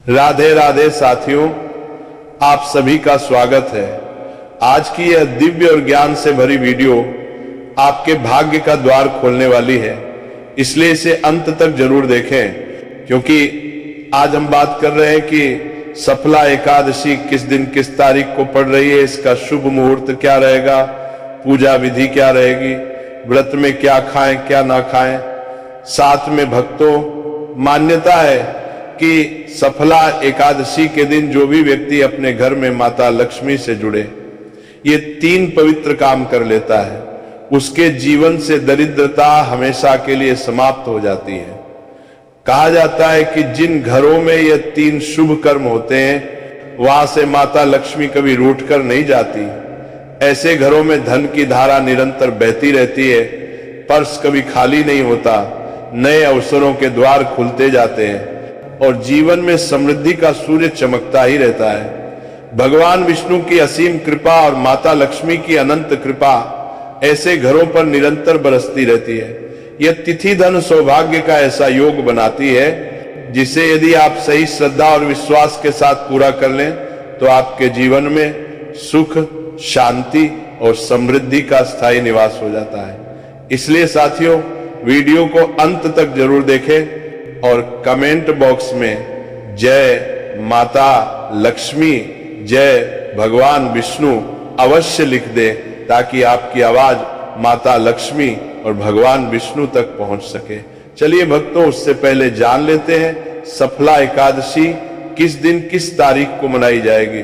राधे राधे साथियों, आप सभी का स्वागत है। आज की यह दिव्य और ज्ञान से भरी वीडियो आपके भाग्य का द्वार खोलने वाली है, इसलिए इसे अंत तक जरूर देखें, क्योंकि आज हम बात कर रहे हैं कि सफला एकादशी किस दिन किस तारीख को पड़ रही है, इसका शुभ मुहूर्त क्या रहेगा, पूजा विधि क्या रहेगी, व्रत में क्या खाएं क्या ना खाएं। साथ में भक्तों, मान्यता है कि सफला एकादशी के दिन जो भी व्यक्ति अपने घर में माता लक्ष्मी से जुड़े, ये 3 पवित्र काम कर लेता है, उसके जीवन से दरिद्रता हमेशा के लिए समाप्त हो जाती है। कहा जाता है कि जिन घरों में ये 3 शुभ कर्म होते हैं, वहां से माता लक्ष्मी कभी रूठ कर नहीं जाती। ऐसे घरों में धन की धारा निरंतर बहती रहती है, पर्स कभी खाली नहीं होता, नए अवसरों के द्वार खुलते जाते हैं और जीवन में समृद्धि का सूर्य चमकता ही रहता है। भगवान विष्णु की असीम कृपा और माता लक्ष्मी की अनंत कृपा ऐसे घरों पर निरंतर बरसती रहती है। यह तिथि धन सौभाग्य का ऐसा योग बनाती है, जिसे यदि आप सही श्रद्धा और विश्वास के साथ पूरा कर लें तो आपके जीवन में सुख, शांति और समृद्धि का स्थायी निवास हो जाता है। इसलिए साथियों, वीडियो को अंत तक जरूर देखें और कमेंट बॉक्स में जय माता लक्ष्मी, जय भगवान विष्णु अवश्य लिख दे, ताकि आपकी आवाज माता लक्ष्मी और भगवान विष्णु तक पहुंच सके। चलिए भक्तों, उससे पहले जान लेते हैं सफला एकादशी किस दिन किस तारीख को मनाई जाएगी।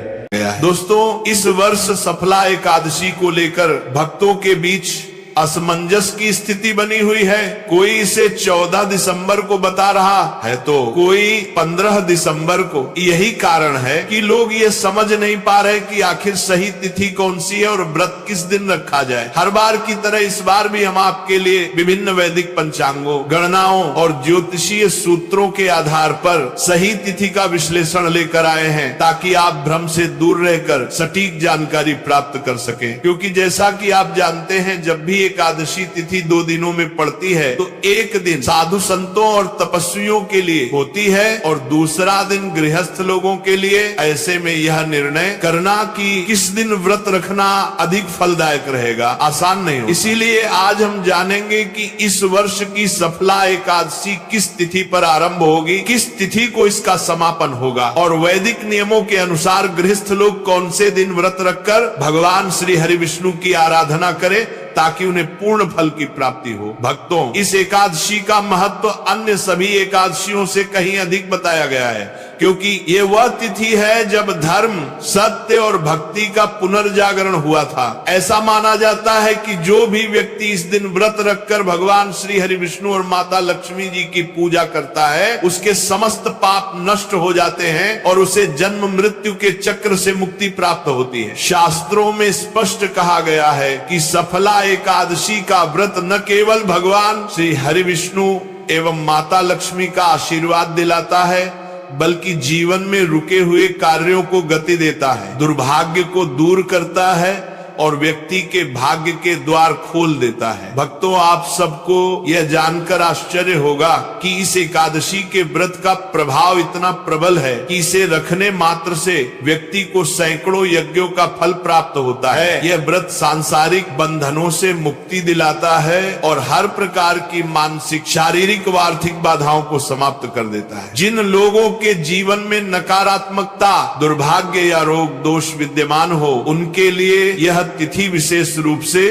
दोस्तों, इस वर्ष सफला एकादशी को लेकर भक्तों के बीच असमंजस की स्थिति बनी हुई है। कोई इसे 14 दिसंबर को बता रहा है तो कोई 15 दिसंबर को। यही कारण है कि लोग ये समझ नहीं पा रहे कि आखिर सही तिथि कौन सी है और व्रत किस दिन रखा जाए। हर बार की तरह इस बार भी हम आपके लिए विभिन्न वैदिक पंचांगों, गणनाओं और ज्योतिषीय सूत्रों के आधार पर सही तिथि का विश्लेषण लेकर आए हैं, ताकि आप भ्रम से दूर रहकर सटीक जानकारी प्राप्त कर सकें। क्योंकि जैसा कि आप जानते हैं, जब भी एकादशी तिथि 2 दिनों में पड़ती है तो एक दिन साधु संतों और तपस्वियों के लिए होती है और दूसरा दिन गृहस्थ लोगों के लिए। ऐसे में यह निर्णय करना कि किस दिन व्रत रखना अधिक फलदायक रहेगा आसान नहीं हो। इसीलिए आज हम जानेंगे कि इस वर्ष की सफला एकादशी किस तिथि पर आरंभ होगी, किस तिथि को इसका समापन होगा और वैदिक नियमों के अनुसार गृहस्थ लोग कौन से दिन व्रत रखकर भगवान श्री हरि विष्णु की आराधना करें, ताकि उन्हें पूर्ण फल की प्राप्ति हो। भक्तों, इस एकादशी का महत्व अन्य सभी एकादशियों से कहीं अधिक बताया गया है, क्योंकि ये वह तिथि है जब धर्म, सत्य और भक्ति का पुनर्जागरण हुआ था। ऐसा माना जाता है कि जो भी व्यक्ति इस दिन व्रत रखकर भगवान श्री हरि विष्णु और माता लक्ष्मी जी की पूजा करता है, उसके समस्त पाप नष्ट हो जाते हैं और उसे जन्म मृत्यु के चक्र से मुक्ति प्राप्त होती है। शास्त्रों में स्पष्ट कहा गया है कि सफला एकादशी का व्रत न केवल भगवान श्री हरि विष्णु एवं माता लक्ष्मी का आशीर्वाद दिलाता है, बल्कि जीवन में रुके हुए कार्यों को गति देता है, दुर्भाग्य को दूर करता है और व्यक्ति के भाग्य के द्वार खोल देता है। भक्तों, आप सबको यह जानकर आश्चर्य होगा कि इस एकादशी के व्रत का प्रभाव इतना प्रबल है कि इसे रखने मात्र से व्यक्ति को सैकड़ों यज्ञों का फल प्राप्त होता है। यह व्रत सांसारिक बंधनों से मुक्ति दिलाता है और हर प्रकार की मानसिक, शारीरिक व आर्थिक बाधाओं को समाप्त कर देता है। जिन लोगों के जीवन में नकारात्मकता, दुर्भाग्य या रोग दोष विद्यमान हो, उनके लिए यह तिथि विशेष रूप से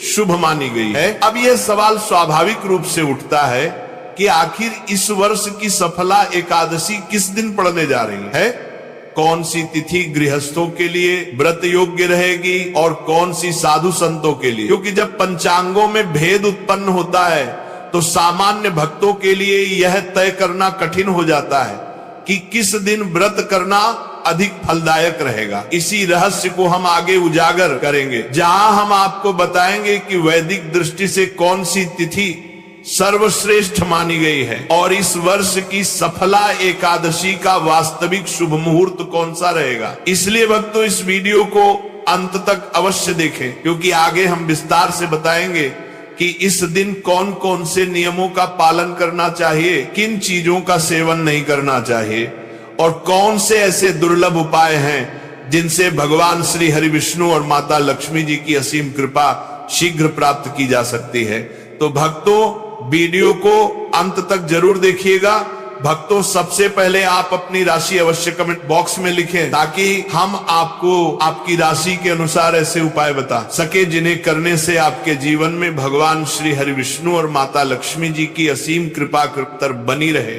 शुभ मानी गई है। अब यह सवाल स्वाभाविक रूप से उठता है कि आखिर इस वर्ष की सफला एकादशी किस दिन पड़ने जा रही है? कौन सी तिथि गृहस्थों के लिए व्रत योग्य रहेगी और कौन सी साधु संतों के लिए? क्योंकि जब पंचांगों में भेद उत्पन्न होता है तो सामान्य भक्तों के लिए यह तय करना कठिन हो जाता है कि किस दिन व्रत करना अधिक फलदायक रहेगा। इसी रहस्य को हम आगे उजागर करेंगे, जहां हम आपको बताएंगे कि वैदिक दृष्टि से कौन सी तिथि सर्वश्रेष्ठ मानी गई है और इस वर्ष की सफला एकादशी का वास्तविक शुभ मुहूर्त कौन सा रहेगा। इसलिए भक्तों, इस वीडियो को अंत तक अवश्य देखें, क्योंकि आगे हम विस्तार से बताएंगे कि इस दिन कौन कौन से नियमों का पालन करना चाहिए, किन चीजों का सेवन नहीं करना चाहिए और कौन से ऐसे दुर्लभ उपाय हैं जिनसे भगवान श्री हरि विष्णु और माता लक्ष्मी जी की असीम कृपा शीघ्र प्राप्त की जा सकती है। तो भक्तों, वीडियो को अंत तक जरूर देखिएगा। भक्तों, सबसे पहले आप अपनी राशि अवश्य कमेंट बॉक्स में लिखें, ताकि हम आपको आपकी राशि के अनुसार ऐसे उपाय बता सके जिन्हें करने से आपके जीवन में भगवान श्री हरि विष्णु और माता लक्ष्मी जी की असीम कृपा कृतर बनी रहे।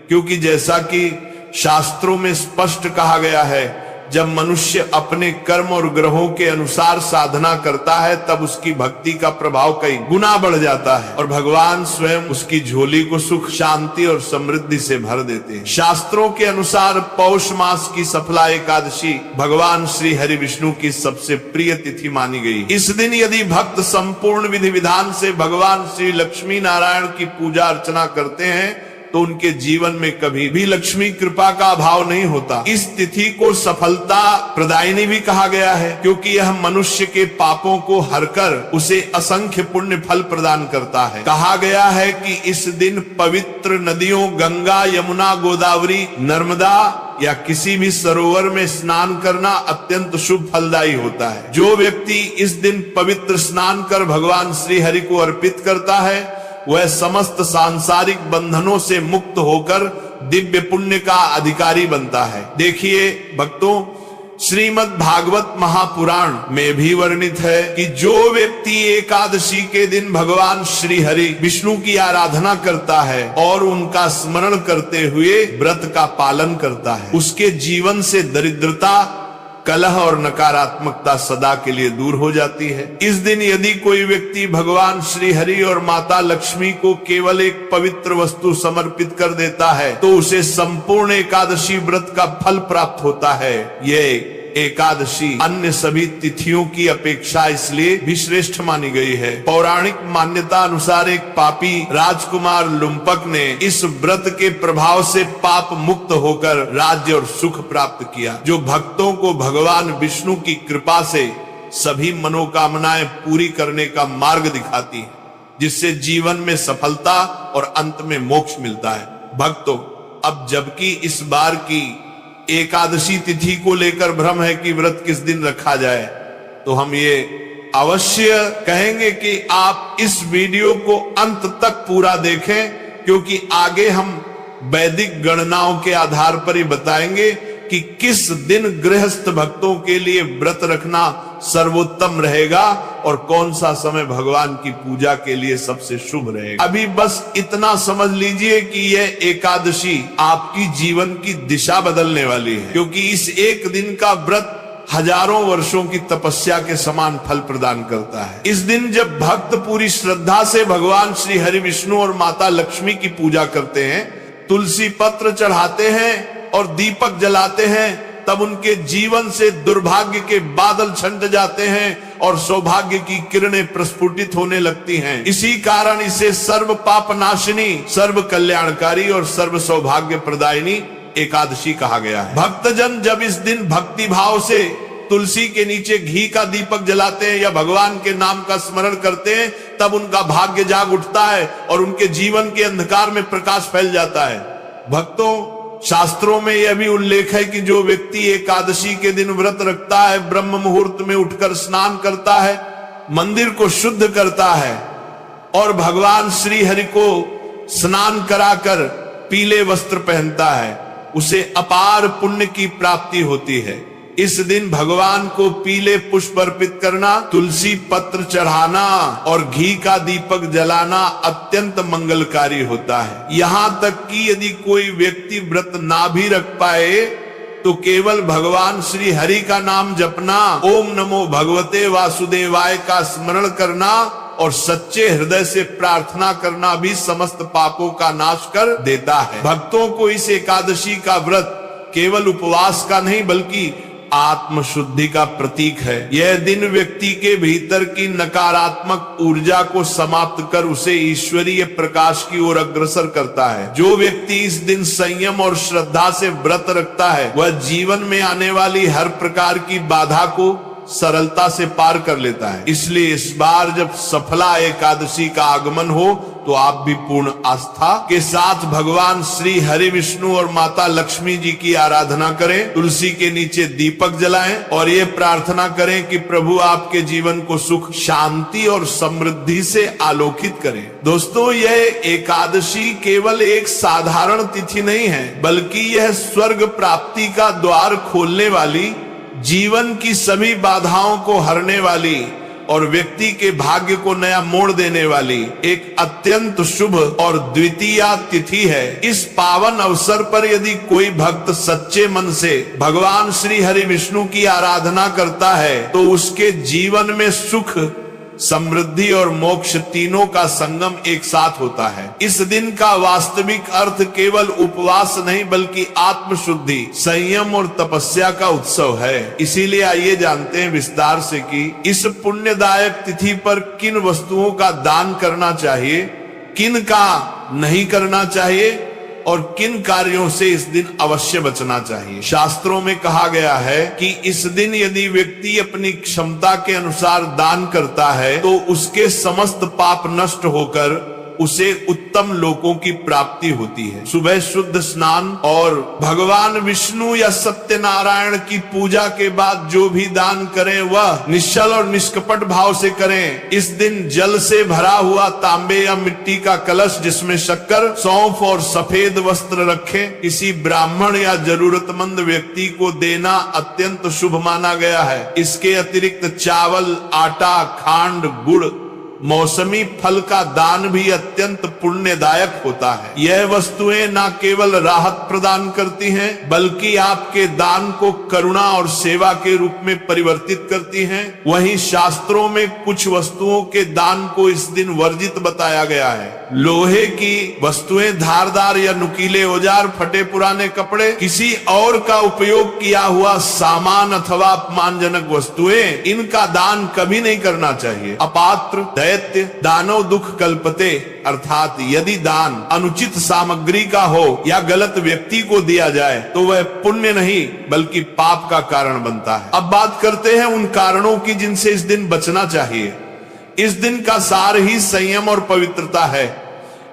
क्योंकि जैसा कि शास्त्रों में स्पष्ट कहा गया है, जब मनुष्य अपने कर्म और ग्रहों के अनुसार साधना करता है तब उसकी भक्ति का प्रभाव कई गुना बढ़ जाता है और भगवान स्वयं उसकी झोली को सुख, शांति और समृद्धि से भर देते हैं। शास्त्रों के अनुसार पौष मास की सफला एकादशी भगवान श्री हरि विष्णु की सबसे प्रिय तिथि मानी गई। इस दिन यदि भक्त संपूर्ण विधि विधान से भगवान श्री लक्ष्मी नारायण की पूजा अर्चना करते हैं तो उनके जीवन में कभी भी लक्ष्मी कृपा का अभाव नहीं होता। इस तिथि को सफलता प्रदायिनी भी कहा गया है, क्योंकि यह मनुष्य के पापों को हरकर उसे असंख्य पुण्य फल प्रदान करता है। कहा गया है कि इस दिन पवित्र नदियों गंगा, यमुना, गोदावरी, नर्मदा या किसी भी सरोवर में स्नान करना अत्यंत शुभ फलदायी होता है। जो व्यक्ति इस दिन पवित्र स्नान कर भगवान श्री हरि को अर्पित करता है वह समस्त सांसारिक बंधनों से मुक्त होकर दिव्य पुण्य का अधिकारी बनता है। देखिए भक्तों, श्रीमद् भागवत महापुराण में भी वर्णित है कि जो व्यक्ति एकादशी के दिन भगवान श्री हरि विष्णु की आराधना करता है और उनका स्मरण करते हुए व्रत का पालन करता है, उसके जीवन से दरिद्रता, कलह और नकारात्मकता सदा के लिए दूर हो जाती है। इस दिन यदि कोई व्यक्ति भगवान श्री हरि और माता लक्ष्मी को केवल एक पवित्र वस्तु समर्पित कर देता है तो उसे संपूर्ण एकादशी व्रत का फल प्राप्त होता है। ये एकादशी अन्य सभी तिथियों की अपेक्षा इसलिए भी श्रेष्ठ मानी गई है। पौराणिक मान्यता अनुसार एक पापी राजकुमार लुम्पक ने इस व्रत के प्रभाव से पाप मुक्त होकर राज्य और सुख प्राप्त किया, जो भक्तों को भगवान विष्णु की कृपा से सभी मनोकामनाएं पूरी करने का मार्ग दिखाती है, जिससे जीवन में सफलता और अंत में मोक्ष मिलता है। भक्तों, अब जबकि इस बार की एकादशी तिथि को लेकर भ्रम है कि व्रत किस दिन रखा जाए, तो हम ये अवश्य कहेंगे कि आप इस वीडियो को अंत तक पूरा देखें, क्योंकि आगे हम वैदिक गणनाओं के आधार पर ही बताएंगे कि किस दिन गृहस्थ भक्तों के लिए व्रत रखना सर्वोत्तम रहेगा और कौन सा समय भगवान की पूजा के लिए सबसे शुभ रहेगा। अभी बस इतना समझ लीजिए कि यह एकादशी आपकी जीवन की दिशा बदलने वाली है, क्योंकि इस एक दिन का व्रत हजारों वर्षों की तपस्या के समान फल प्रदान करता है। इस दिन जब भक्त पूरी श्रद्धा से भगवान श्री हरि विष्णु और माता लक्ष्मी की पूजा करते हैं, तुलसी पत्र चढ़ाते हैं और दीपक जलाते हैं, तब उनके जीवन से दुर्भाग्य के बादल छंट जाते हैं और सौभाग्य की किरणें प्रस्फुटित होने लगती हैं। इसी कारण इसे सर्व पाप नाशिनी, सर्व कल्याणकारी और सर्व सौभाग्य प्रदायिनी एकादशी कहा गया है। भक्तजन जब इस दिन भक्ति भाव से तुलसी के नीचे घी का दीपक जलाते हैं या भगवान के नाम का स्मरण करते हैं, तब उनका भाग्य जाग उठता है और उनके जीवन के अंधकार में प्रकाश फैल जाता है। भक्तों, शास्त्रों में यह भी उल्लेख है कि जो व्यक्ति एकादशी के दिन व्रत रखता है, ब्रह्म मुहूर्त में उठकर स्नान करता है, मंदिर को शुद्ध करता है और भगवान श्री हरि को स्नान कराकर पीले वस्त्र पहनता है, उसे अपार पुण्य की प्राप्ति होती है। इस दिन भगवान को पीले पुष्प अर्पित करना, तुलसी पत्र चढ़ाना और घी का दीपक जलाना अत्यंत मंगलकारी होता है। यहाँ तक कि यदि कोई व्यक्ति व्रत ना भी रख पाए तो केवल भगवान श्री हरि का नाम जपना, ओम नमो भगवते वासुदेवाय का स्मरण करना और सच्चे हृदय से प्रार्थना करना भी समस्त पापों का नाश कर देता है। भक्तों को इस एकादशी का व्रत केवल उपवास का नहीं बल्कि आत्म शुद्धि का प्रतीक है। यह दिन व्यक्ति के भीतर की नकारात्मक ऊर्जा को समाप्त कर उसे ईश्वरीय प्रकाश की ओर अग्रसर करता है। जो व्यक्ति इस दिन संयम और श्रद्धा से व्रत रखता है वह जीवन में आने वाली हर प्रकार की बाधा को सरलता से पार कर लेता है। इसलिए इस बार जब सफला एकादशी का आगमन हो तो आप भी पूर्ण आस्था के साथ भगवान श्री हरि विष्णु और माता लक्ष्मी जी की आराधना करें, तुलसी के नीचे दीपक जलाएं और ये प्रार्थना करें कि प्रभु आपके जीवन को सुख, शांति और समृद्धि से आलोकित करें। दोस्तों, यह एकादशी केवल एक साधारण तिथि नहीं है, बल्कि यह स्वर्ग प्राप्ति का द्वार खोलने वाली, जीवन की सभी बाधाओं को हरने वाली और व्यक्ति के भाग्य को नया मोड़ देने वाली एक अत्यंत शुभ और द्वितीय तिथि है। इस पावन अवसर पर यदि कोई भक्त सच्चे मन से भगवान श्री हरि विष्णु की आराधना करता है तो उसके जीवन में सुख, समृद्धि और मोक्ष तीनों का संगम एक साथ होता है। इस दिन का वास्तविक अर्थ केवल उपवास नहीं बल्कि आत्मशुद्धि, संयम और तपस्या का उत्सव है। इसीलिए आइए जानते हैं विस्तार से कि इस पुण्यदायक तिथि पर किन वस्तुओं का दान करना चाहिए, किन का नहीं करना चाहिए और किन कार्यों से इस दिन अवश्य बचना चाहिए। शास्त्रों में कहा गया है कि इस दिन यदि व्यक्ति अपनी क्षमता के अनुसार दान करता है तो उसके समस्त पाप नष्ट होकर उसे उत्तम लोकों की प्राप्ति होती है। सुबह शुद्ध स्नान और भगवान विष्णु या सत्यनारायण की पूजा के बाद जो भी दान करें वह निश्चल और निष्कपट भाव से करें। इस दिन जल से भरा हुआ तांबे या मिट्टी का कलश जिसमें शक्कर, सौंफ और सफेद वस्त्र रखें, किसी ब्राह्मण या जरूरतमंद व्यक्ति को देना अत्यंत शुभ माना गया है। इसके अतिरिक्त चावल, आटा, खांड, गुड़, मौसमी फल का दान भी अत्यंत पुण्यदायक होता है। यह वस्तुएं न केवल राहत प्रदान करती हैं बल्कि आपके दान को करुणा और सेवा के रूप में परिवर्तित करती हैं। वहीं शास्त्रों में कुछ वस्तुओं के दान को इस दिन वर्जित बताया गया है। लोहे की वस्तुएं, धारदार या नुकीले औजार, फटे पुराने कपड़े, किसी और का उपयोग किया हुआ सामान अथवा अपमानजनक वस्तुएं, इनका दान कभी नहीं करना चाहिए। अपात्र, दैत्य, दानव दुख कल्पते, अर्थात यदि दान अनुचित सामग्री का हो या गलत व्यक्ति को दिया जाए तो वह पुण्य नहीं बल्कि पाप का कारण बनता है। अब बात करते हैं उन कारणों की जिनसे इस दिन बचना चाहिए। इस दिन का सार ही संयम और पवित्रता है।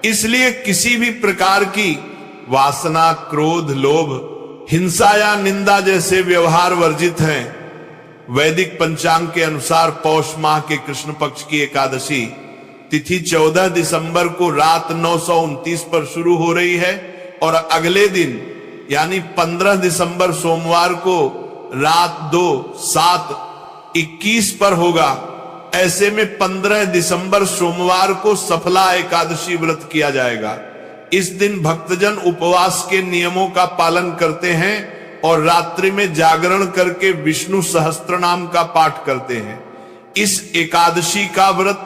इसलिए किसी भी प्रकार की वासना, क्रोध, लोभ, हिंसा या निंदा जैसे व्यवहार वर्जित हैं। वैदिक पंचांग के अनुसार पौष माह के कृष्ण पक्ष की एकादशी तिथि 14 दिसंबर को रात 9:29 पर शुरू हो रही है और अगले दिन यानी 15 दिसंबर सोमवार को रात 2:07:21 पर होगा। ऐसे में 15 दिसंबर सोमवार को सफला एकादशी व्रत किया जाएगा। इस दिन भक्तजन उपवास के नियमों का पालन करते हैं और रात्रि में जागरण करके विष्णु सहस्त्र नाम का पाठ करते हैं। इस एकादशी का व्रत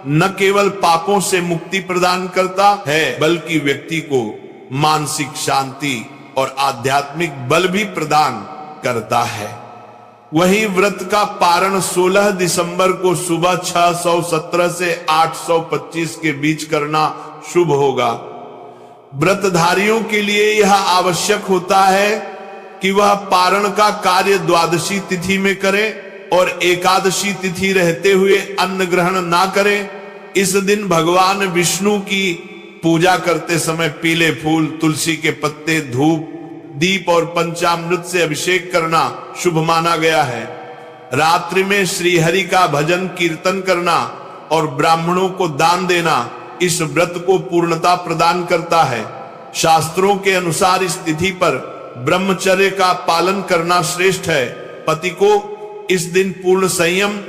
न केवल पापों से मुक्ति प्रदान करता है बल्कि व्यक्ति को मानसिक शांति और आध्यात्मिक बल भी प्रदान करता है। वहीं व्रत का पारण 16 दिसंबर को सुबह 6:17 से 8:25 के बीच करना शुभ होगा। व्रतधारियों के लिए यह आवश्यक होता है कि वह पारण का कार्य द्वादशी तिथि में करें और एकादशी तिथि रहते हुए अन्न ग्रहण ना करें। इस दिन भगवान विष्णु की पूजा करते समय पीले फूल, तुलसी के पत्ते, धूप, दीप और पंचामृत से अभिषेक करना शुभ माना गया है। रात्रि में श्री हरि का भजन कीर्तन करना और ब्राह्मणों को दान देना इस व्रत को पूर्णता प्रदान करता है। शास्त्रों के अनुसार इस तिथि पर ब्रह्मचर्य का पालन करना श्रेष्ठ है। पति को इस दिन पूर्ण संयम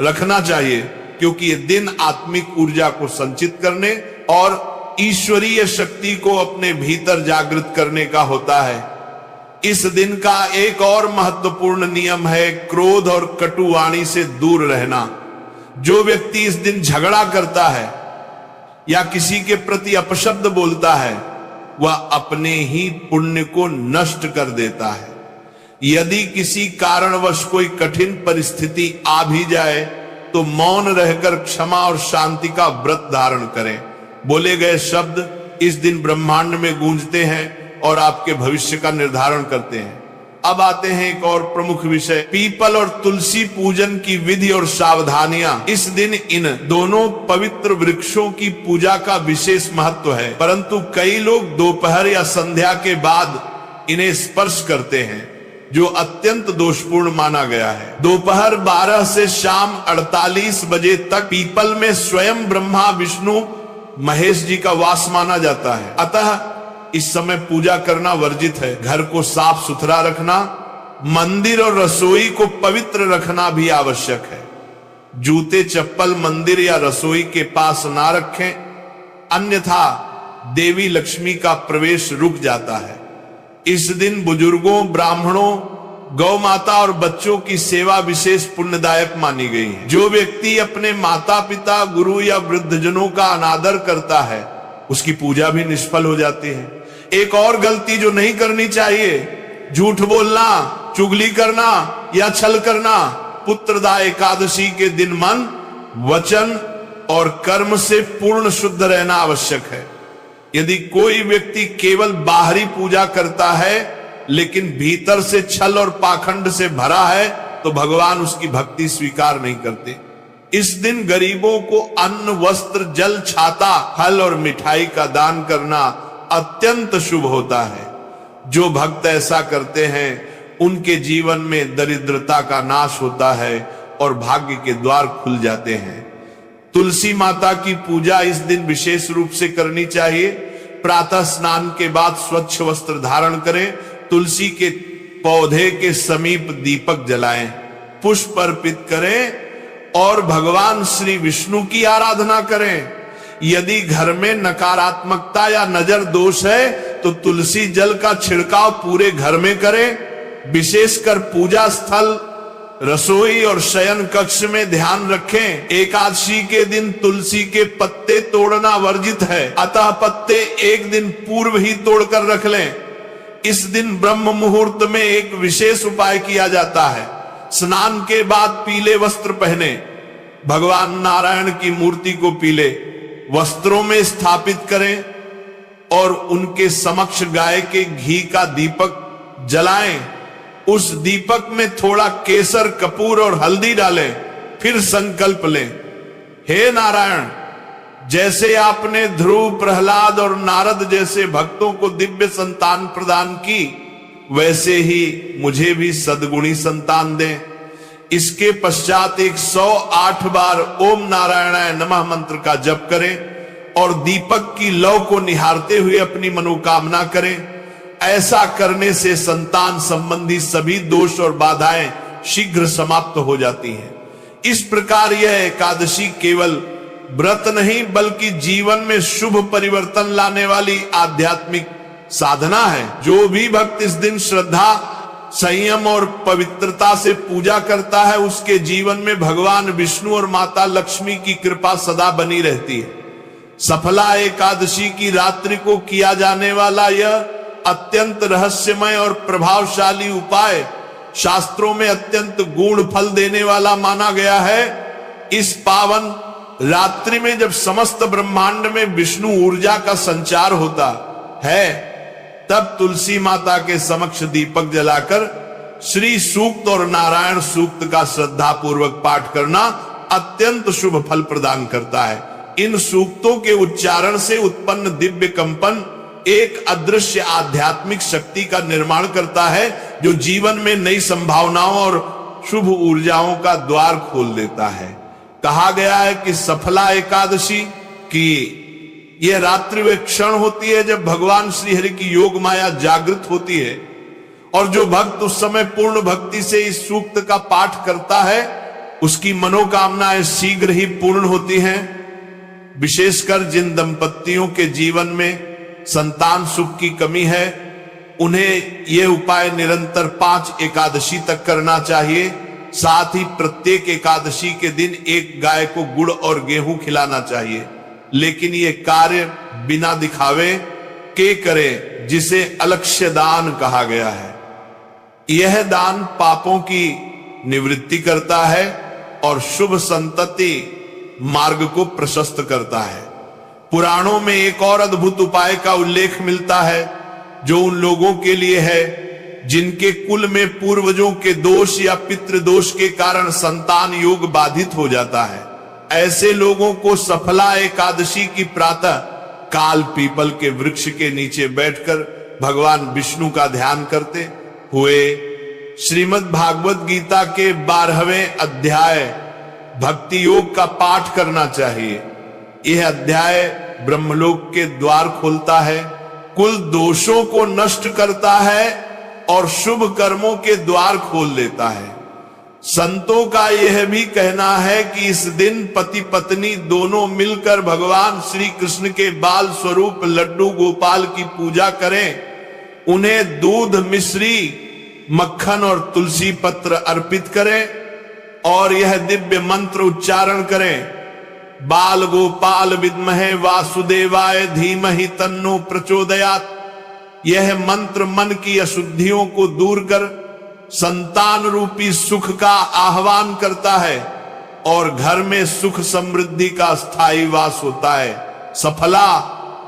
रखना चाहिए क्योंकि यह दिन आत्मिक ऊर्जा को संचित करने और ईश्वरीय शक्ति को अपने भीतर जागृत करने का होता है। इस दिन का एक और महत्वपूर्ण नियम है क्रोध और कटु वाणी से दूर रहना। जो व्यक्ति इस दिन झगड़ा करता है या किसी के प्रति अपशब्द बोलता है वह अपने ही पुण्य को नष्ट कर देता है। यदि किसी कारणवश कोई कठिन परिस्थिति आ भी जाए तो मौन रहकर क्षमा और शांति का व्रत धारण करें। बोले गए शब्द इस दिन ब्रह्मांड में गूंजते हैं और आपके भविष्य का निर्धारण करते हैं। अब आते हैं एक और प्रमुख विषय, पीपल और तुलसी पूजन की विधि और सावधानियां। इस दिन इन दोनों पवित्र वृक्षों की पूजा का विशेष महत्व है, परंतु कई लोग दोपहर या संध्या के बाद इन्हें स्पर्श करते हैं, जो अत्यंत दोषपूर्ण माना गया है। दोपहर 12 से शाम 48 बजे तक पीपल में स्वयं ब्रह्मा विष्णु महेश जी का वास माना जाता है, अतः इस समय पूजा करना वर्जित है। घर को साफ सुथरा रखना, मंदिर और रसोई को पवित्र रखना भी आवश्यक है। जूते चप्पल मंदिर या रसोई के पास ना रखें, अन्यथा देवी लक्ष्मी का प्रवेश रुक जाता है। इस दिन बुजुर्गों, ब्राह्मणों, गौ माता और बच्चों की सेवा विशेष पुण्यदायक मानी गई है। जो व्यक्ति अपने माता पिता, गुरु या वृद्धजनों का अनादर करता है, उसकी पूजा भी निष्फल हो जाती है। एक और गलती जो नहीं करनी चाहिए, झूठ बोलना, चुगली करना या छल करना। पुत्रदा एकादशी के दिन मन, वचन और कर्म से पूर्ण शुद्ध रहना आवश्यक है। यदि कोई व्यक्ति केवल बाहरी पूजा करता है लेकिन भीतर से छल और पाखंड से भरा है, तो भगवान उसकी भक्ति स्वीकार नहीं करते। इस दिन गरीबों को अन्न, वस्त्र, जल, छाता, फल और मिठाई का दान करना अत्यंत शुभ होता है। जो भक्त ऐसा करते हैं उनके जीवन में दरिद्रता का नाश होता है और भाग्य के द्वार खुल जाते हैं। तुलसी माता की पूजा इस दिन विशेष रूप से करनी चाहिए। प्रातः स्नान के बाद स्वच्छ वस्त्र धारण करें, तुलसी के पौधे के समीप दीपक जलाएं, पुष्प अर्पित करें और भगवान श्री विष्णु की आराधना करें। यदि घर में नकारात्मकता या नजर दोष है तो तुलसी जल का छिड़काव पूरे घर में करें। विशेषकर पूजा स्थल, रसोई और शयन कक्ष में ध्यान रखें। एकादशी के दिन तुलसी के पत्ते तोड़ना वर्जित है, अतः पत्ते एक दिन पूर्व ही तोड़कर रख लें। इस दिन ब्रह्म मुहूर्त में एक विशेष उपाय किया जाता है। स्नान के बाद पीले वस्त्र पहने, भगवान नारायण की मूर्ति को पीले वस्त्रों में स्थापित करें और उनके समक्ष गाय के घी का दीपक जलाएं। उस दीपक में थोड़ा केसर, कपूर और हल्दी डालें, फिर संकल्प लें, हे नारायण, जैसे आपने ध्रुव, प्रहलाद और नारद जैसे भक्तों को दिव्य संतान प्रदान की, वैसे ही मुझे भी सद्गुणी संतान दें। इसके पश्चात 108 बार ओम नारायणाय नमः मंत्र का जप करें और दीपक की लौ को निहारते हुए अपनी मनोकामना करें। ऐसा करने से संतान संबंधी सभी दोष और बाधाएं शीघ्र समाप्त हो जाती हैं। इस प्रकार यह एकादशी केवल व्रत नहीं बल्कि जीवन में शुभ परिवर्तन लाने वाली आध्यात्मिक साधना है। जो भी भक्त इस दिन श्रद्धा, संयम और पवित्रता से पूजा करता है, उसके जीवन में भगवान विष्णु और माता लक्ष्मी की कृपा सदा बनी रहती है। सफला एकादशी की रात्रि को किया जाने वाला यह अत्यंत रहस्यमय और प्रभावशाली उपाय शास्त्रों में अत्यंत गूढ़ फल देने वाला माना गया है। इस पावन रात्रि में जब समस्त ब्रह्मांड में विष्णु ऊर्जा का संचार होता है, तब तुलसी माता के समक्ष दीपक जलाकर श्री सूक्त और नारायण सूक्त का श्रद्धा पूर्वक पाठ करना अत्यंत शुभ फल प्रदान करता है। इन सूक्तों के उच्चारण से उत्पन्न दिव्य कंपन एक अदृश्य आध्यात्मिक शक्ति का निर्माण करता है, जो जीवन में नई संभावनाओं और शुभ ऊर्जाओं का द्वार खोल देता है। कहा गया है कि सफला एकादशी की यह रात्रि वे क्षण होती है जब भगवान श्री हरि की योग माया जागृत होती है, और जो भक्त उस समय पूर्ण भक्ति से इस सूक्त का पाठ करता है, उसकी मनोकामनाएं शीघ्र ही पूर्ण होती हैं। विशेषकर जिन दंपतियों के जीवन में संतान सुख की कमी है, उन्हें यह उपाय निरंतर 5 एकादशी तक करना चाहिए। साथ ही प्रत्येक एकादशी के दिन एक गाय को गुड़ और गेहूं खिलाना चाहिए, लेकिन ये कार्य बिना दिखावे के करें, जिसे अलक्ष्य दान कहा गया है। यह दान पापों की निवृत्ति करता है और शुभ संतति मार्ग को प्रशस्त करता है। पुराणों में एक और अद्भुत उपाय का उल्लेख मिलता है, जो उन लोगों के लिए है जिनके कुल में पूर्वजों के दोष या पितृदोष के कारण संतान योग बाधित हो जाता है, ऐसे लोगों को सफला एकादशी की प्रातः काल पीपल के वृक्ष के नीचे बैठकर भगवान विष्णु का ध्यान करते हुए श्रीमद् भागवत गीता के 12वें अध्याय भक्ति योग का पाठ करना चाहिए। यह अध्याय ब्रह्मलोक के द्वार खोलता है, कुल दोषों को नष्ट करता है और शुभ कर्मों के द्वार खोल देता है। संतों का यह भी कहना है कि इस दिन पति पत्नी दोनों मिलकर भगवान श्री कृष्ण के बाल स्वरूप लड्डू गोपाल की पूजा करें, उन्हें दूध, मिश्री, मक्खन और तुलसी पत्र अर्पित करें और यह दिव्य मंत्र उच्चारण करें, बाल गोपाल विद्महे वासुदेवाय धीमहि तन्नो प्रचोदयात्। यह मंत्र मन की अशुद्धियों को दूर कर संतान रूपी सुख का आह्वान करता है और घर में सुख समृद्धि का स्थायी वास होता है। सफला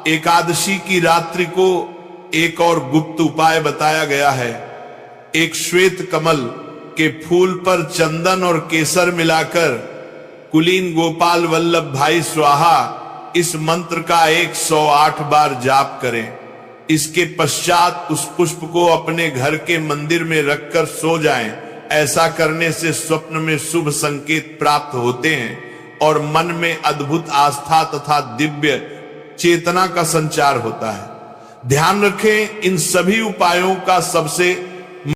एकादशी की रात्रि को एक और गुप्त उपाय बताया गया है। एक श्वेत कमल के फूल पर चंदन और केसर मिलाकर कुलीन गोपाल वल्लभ भाई स्वाहा इस मंत्र का 108 बार जाप करें। इसके पश्चात उस पुष्प को अपने घर के मंदिर में रखकर सो जाएं। ऐसा करने से स्वप्न में शुभ संकेत प्राप्त होते हैं और मन में अद्भुत आस्था तथा दिव्य चेतना का संचार होता है। ध्यान रखें, इन सभी उपायों का सबसे